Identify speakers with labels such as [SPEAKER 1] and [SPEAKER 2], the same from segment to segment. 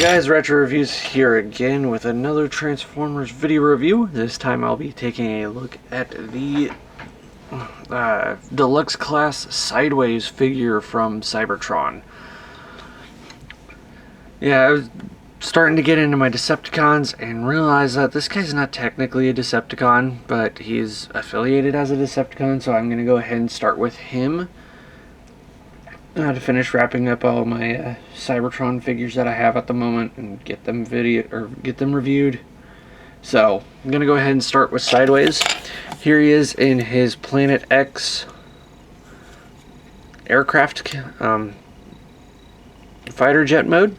[SPEAKER 1] guys, Retro Reviews here again with another Transformers video review. This time I'll be taking a look at the Deluxe class Sideways figure from Cybertron. Yeah, I was starting to get into my Decepticons and realize that this guy's not technically a Decepticon, but he's affiliated as a Decepticon, so I'm going to go ahead and start with him. To finish wrapping up all my Cybertron figures that I have at the moment and get them reviewed. So I'm gonna go ahead and start with Sideways. Here he is in his Planet X aircraft fighter jet mode.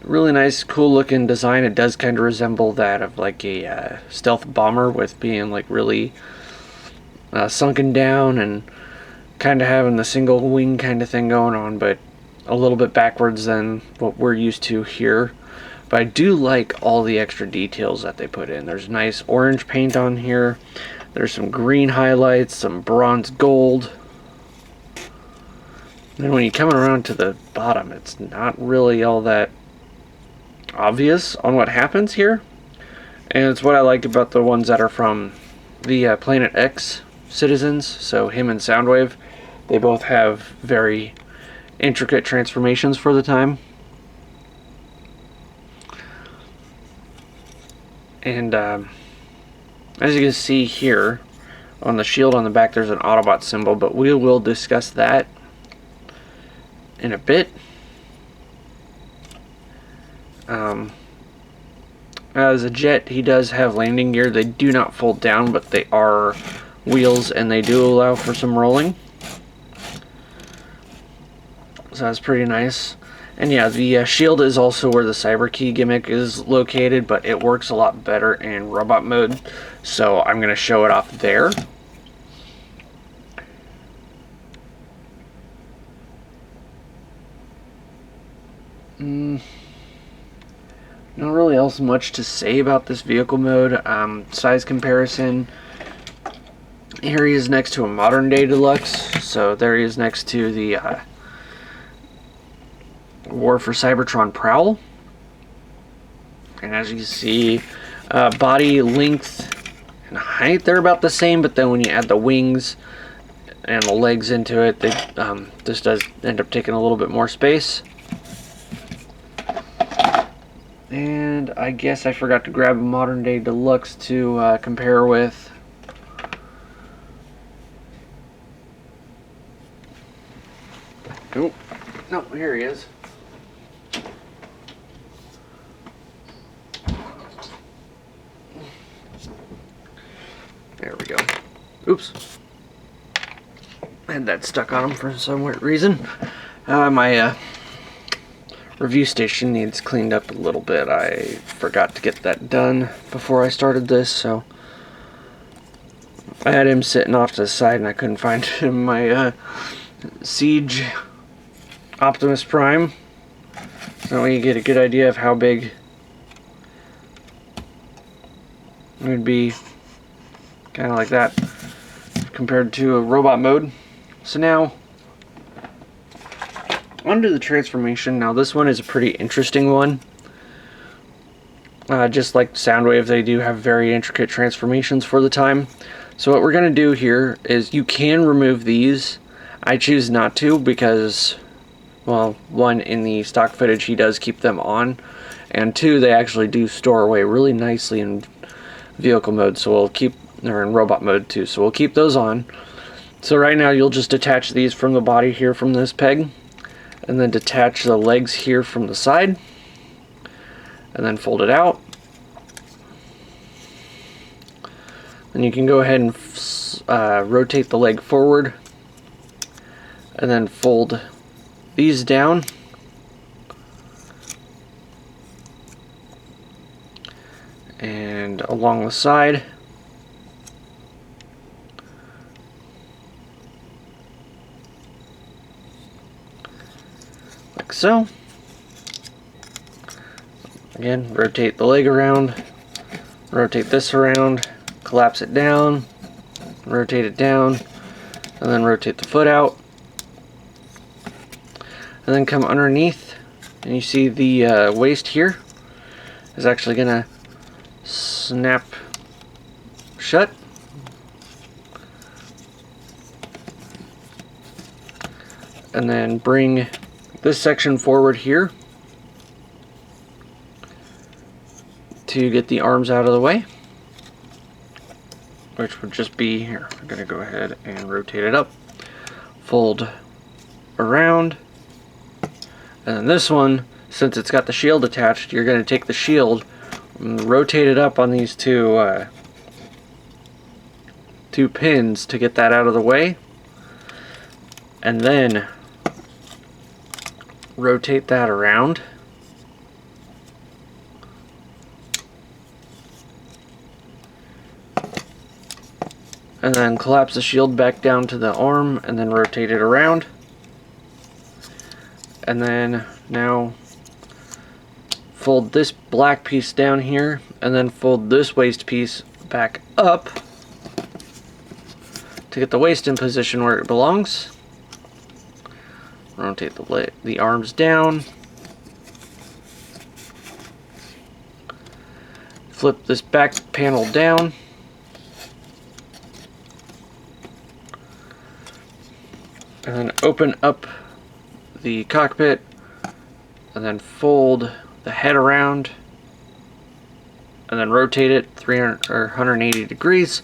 [SPEAKER 1] Really nice, cool looking design. It does kind of resemble that of like a stealth bomber, with being like really sunken down and kind of having the single wing kind of thing going on, but a little bit backwards than what we're used to here. But I do like all the extra details that they put in. There's nice orange paint on here. There's some green highlights, some bronze gold. Then when you come around to the bottom, it's not really all that obvious on what happens here. And it's what I like about the ones that are from the Planet X citizens, so him and Soundwave. They both have very intricate transformations for the time. And as you can see here on the shield on the back, there's an Autobot symbol, but we will discuss that in a bit. As a jet, he does have landing gear. They do not fold down, but they are wheels and they do allow for some rolling. So that's pretty nice. And yeah, the shield is also where the cyber key gimmick is located, but it works a lot better in robot mode, so I'm going to show it off there. Not really else much to say about this vehicle mode. Size comparison. Here he is next to a modern day Deluxe, so there he is next to the War for Cybertron Prowl. And as you can see, body length and height, they're about the same, but then when you add the wings and the legs into it, this does end up taking a little bit more space. And I guess I forgot to grab a modern day Deluxe to compare with. Oh, no, here he is. There we go. Oops. I had that stuck on him for some weird reason. My review station needs cleaned up a little bit. I forgot to get that done before I started this, so I had him sitting off to the side and I couldn't find him in my Siege Optimus Prime. So you get a good idea of how big it would be, kind of like that, compared to a robot mode. So now, onto the transformation. Now this one is a pretty interesting one. Just like Soundwave, they do have very intricate transformations for the time. So what we're going to do here is you can remove these. I choose not to because, well, one, in the stock footage he does keep them on, and two, they actually do store away really nicely in vehicle mode, so we'll keep, or in robot mode too, so we'll keep those on. So right now you'll just detach these from the body here from this peg, and then detach the legs here from the side, and then fold it out. Then you can go ahead and rotate the leg forward, and then fold these down. And along the side. Like so. Again, rotate the leg around, rotate this around, collapse it down, rotate it down, and then rotate the foot out. And then come underneath And you see the waist here is actually gonna snap shut. And then bring this section forward here to get the arms out of the way, which would just be here. I'm going to go ahead and rotate it up, fold around, and then this one, since it's got the shield attached, you're going to take the shield and rotate it up on these two pins to get that out of the way, and then rotate that around. And then collapse the shield back down to the arm and then rotate it around. And then now fold this black piece down here and then fold this waist piece back up to get the waist in position where it belongs. Rotate the arms down. Flip this back panel down. And then open up the cockpit and then fold the head around and then rotate it 300 or 180 degrees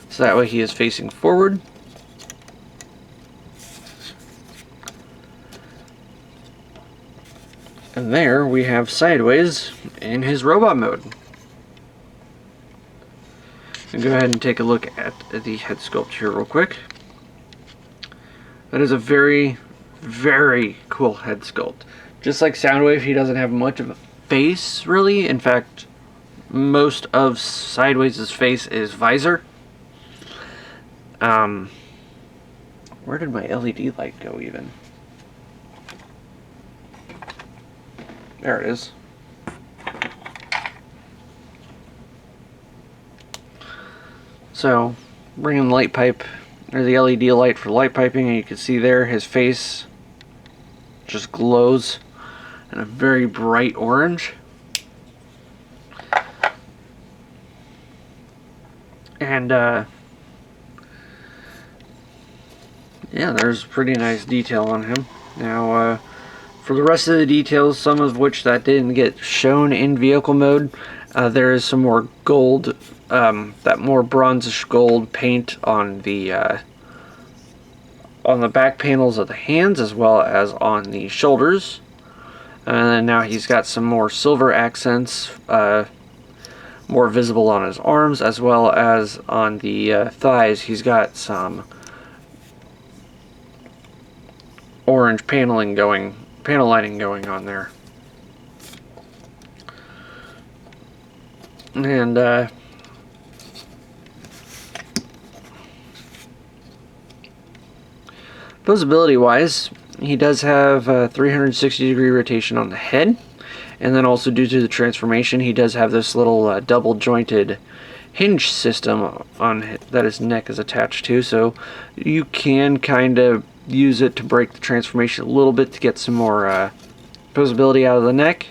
[SPEAKER 1] so that way he is facing forward. And there we have Sideways in his robot mode. And go ahead and take a look at the head sculpt here real quick. That is a very, very cool head sculpt. Just like Soundwave, he doesn't have much of a face, really. In fact, most of Sideways' face is visor. Where did my LED light go even? There it is. So, bring in the light pipe, or the LED light for light piping, and you can see there his face just glows in a very bright orange. And, yeah, there's pretty nice detail on him. Now, for the rest of the details, some of which that didn't get shown in vehicle mode, there is some more gold, that more bronzish gold paint on the back panels of the hands as well as on the shoulders. And then now he's got some more silver accents, more visible on his arms as well as on the thighs. He's got some orange panel lining going on there. And posability wise, he does have a 360 degree rotation on the head, and then also due to the transformation he does have this little double jointed hinge system on that his neck is attached to, so you can kind of use it to break the transformation a little bit to get some more posability out of the neck.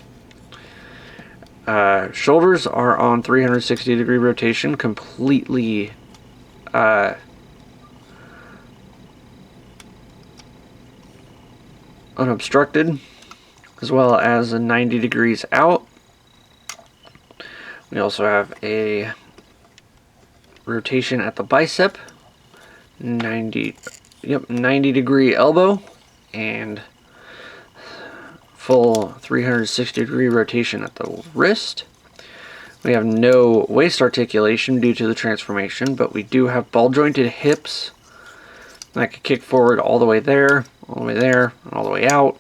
[SPEAKER 1] Shoulders are on 360 degree rotation, completely unobstructed, as well as a 90 degrees out. We also have a rotation at the bicep, 90 degree elbow, and full 360 degree rotation at the wrist. We have no waist articulation due to the transformation, but we do have ball jointed hips. And I can kick forward all the way there, all the way there, and all the way out,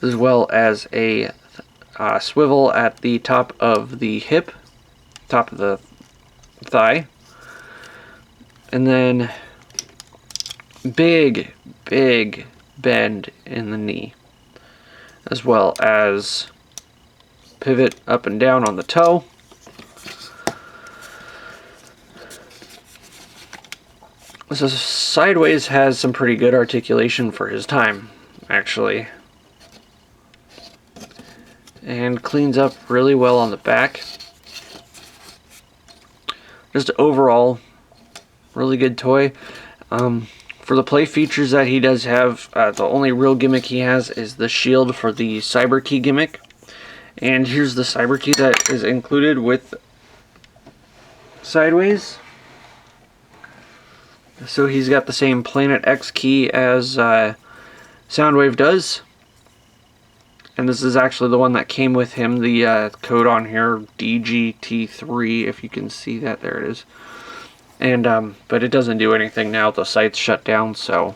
[SPEAKER 1] as well as a swivel at the top of the hip, top of the thigh, and then big bend in the knee, as well as pivot up and down on the toe. So Sideways has some pretty good articulation for his time, actually. and cleans up really well on the back. Just overall, really good toy. For the play features that he does have, the only real gimmick he has is the shield for the Cyber Key gimmick. And here's the Cyber Key that is included with Sideways. So he's got the same Planet X key as Soundwave does. And this is actually the one that came with him. The code on here, DGT3, if you can see that. There it is. And but it doesn't do anything now. The site's shut down, so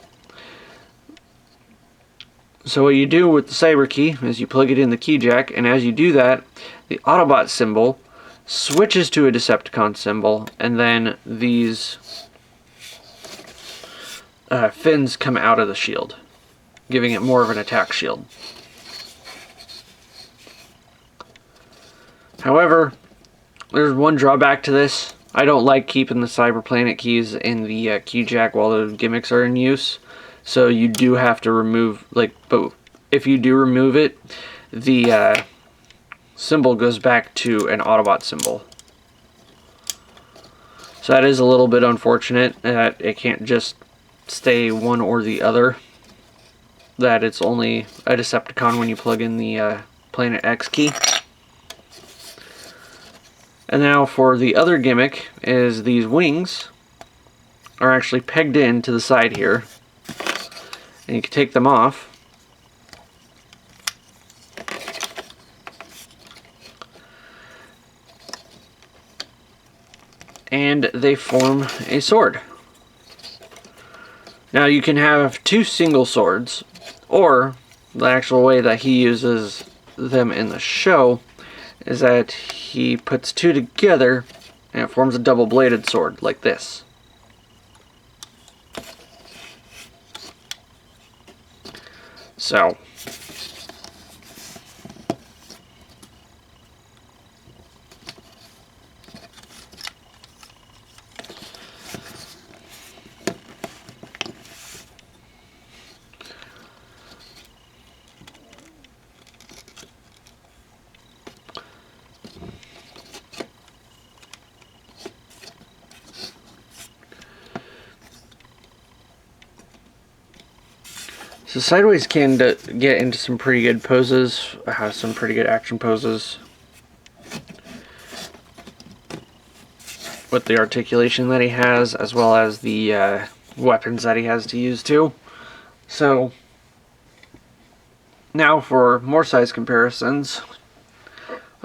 [SPEAKER 1] what you do with the Cyber Key is you plug it in the key jack, and as you do that, the Autobot symbol switches to a Decepticon symbol, and then these fins come out of the shield, giving it more of an attack shield. However, there's one drawback to this. I don't like keeping the Cyber Planet keys in the key jack while the gimmicks are in use. So you do have to remove, but if you do remove it, the symbol goes back to an Autobot symbol. So that is a little bit unfortunate that it can't just stay one or the other. That it's only a Decepticon when you plug in the Planet X key. And now for the other gimmick is these wings are actually pegged in to the side here. And you can take them off. And they form a sword. Now you can have two single swords, or the actual way that he uses them in the show is that he puts two together and it forms a double-bladed sword like this. So Sideways can get into some pretty good poses, has some pretty good action poses with the articulation that he has, as well as the weapons that he has to use too. So now for more size comparisons,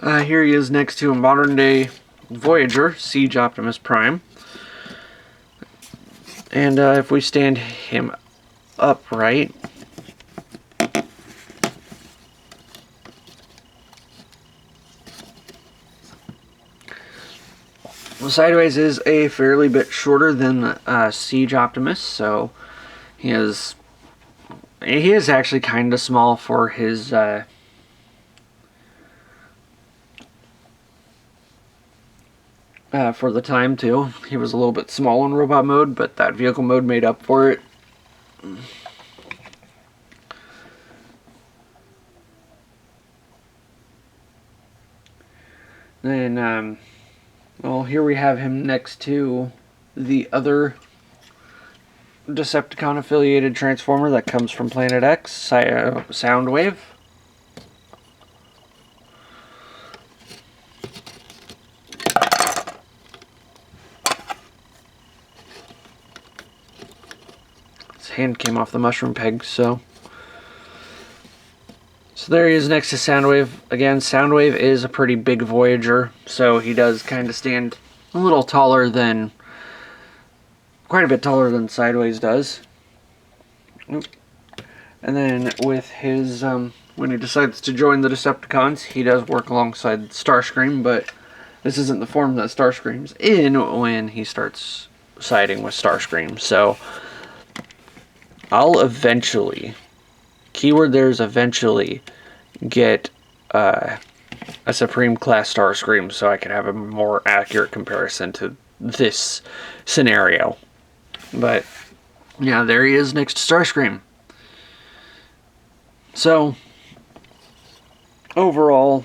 [SPEAKER 1] here he is next to a modern day Voyager, Siege Optimus Prime. And if we stand him upright, Sideways is a fairly bit shorter than Siege Optimus, so he is actually kind of small for his for the time too. He was a little bit small in robot mode, but that vehicle mode made up for it. Then well, here we have him next to the other Decepticon affiliated Transformer that comes from Planet X, Soundwave. His hand came off the mushroom peg, so there he is next to Soundwave. Again, Soundwave is a pretty big Voyager, so he does kind of stand a little taller than, quite a bit taller than Sideways does. And then with his, when he decides to join the Decepticons, he does work alongside Starscream, but this isn't the form that Starscream's in when he starts siding with Starscream. So I'll eventually, keyword there's eventually, get a Supreme Class Starscream so I can have a more accurate comparison to this scenario. But yeah, there he is next to Starscream. So overall,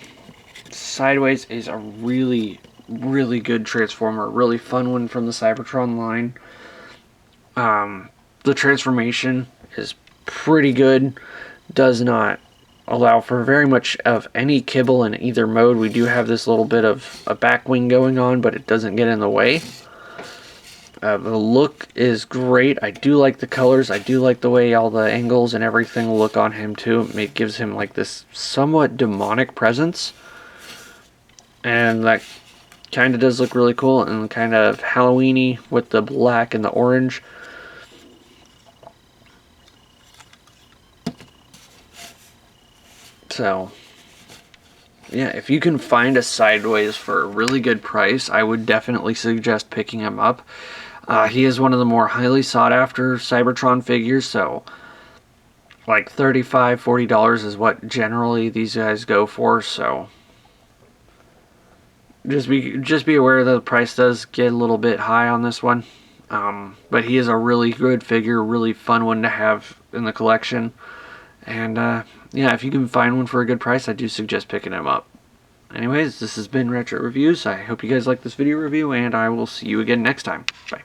[SPEAKER 1] Sideways is a really, really good Transformer. Really fun one from the Cybertron line. The transformation is pretty good. Does not allow for very much of any kibble in either mode. We do have this little bit of a back wing going on, but it doesn't get in the way. The look is great. I do like the colors. I do like the way all the angles and everything look on him too. It gives him like this somewhat demonic presence. And that kind of does look really cool and kind of Halloween-y with the black and the orange. So, yeah, if you can find a Sideways for a really good price, I would definitely suggest picking him up. He is one of the more highly sought after Cybertron figures, so like $35, $40 is what generally these guys go for, so just be aware that the price does get a little bit high on this one. But he is a really good figure, really fun one to have in the collection. And yeah, if you can find one for a good price, I do suggest picking him up. Anyways, this has been Retro Reviews. I hope you guys like this video review, and I will see you again next time. Bye.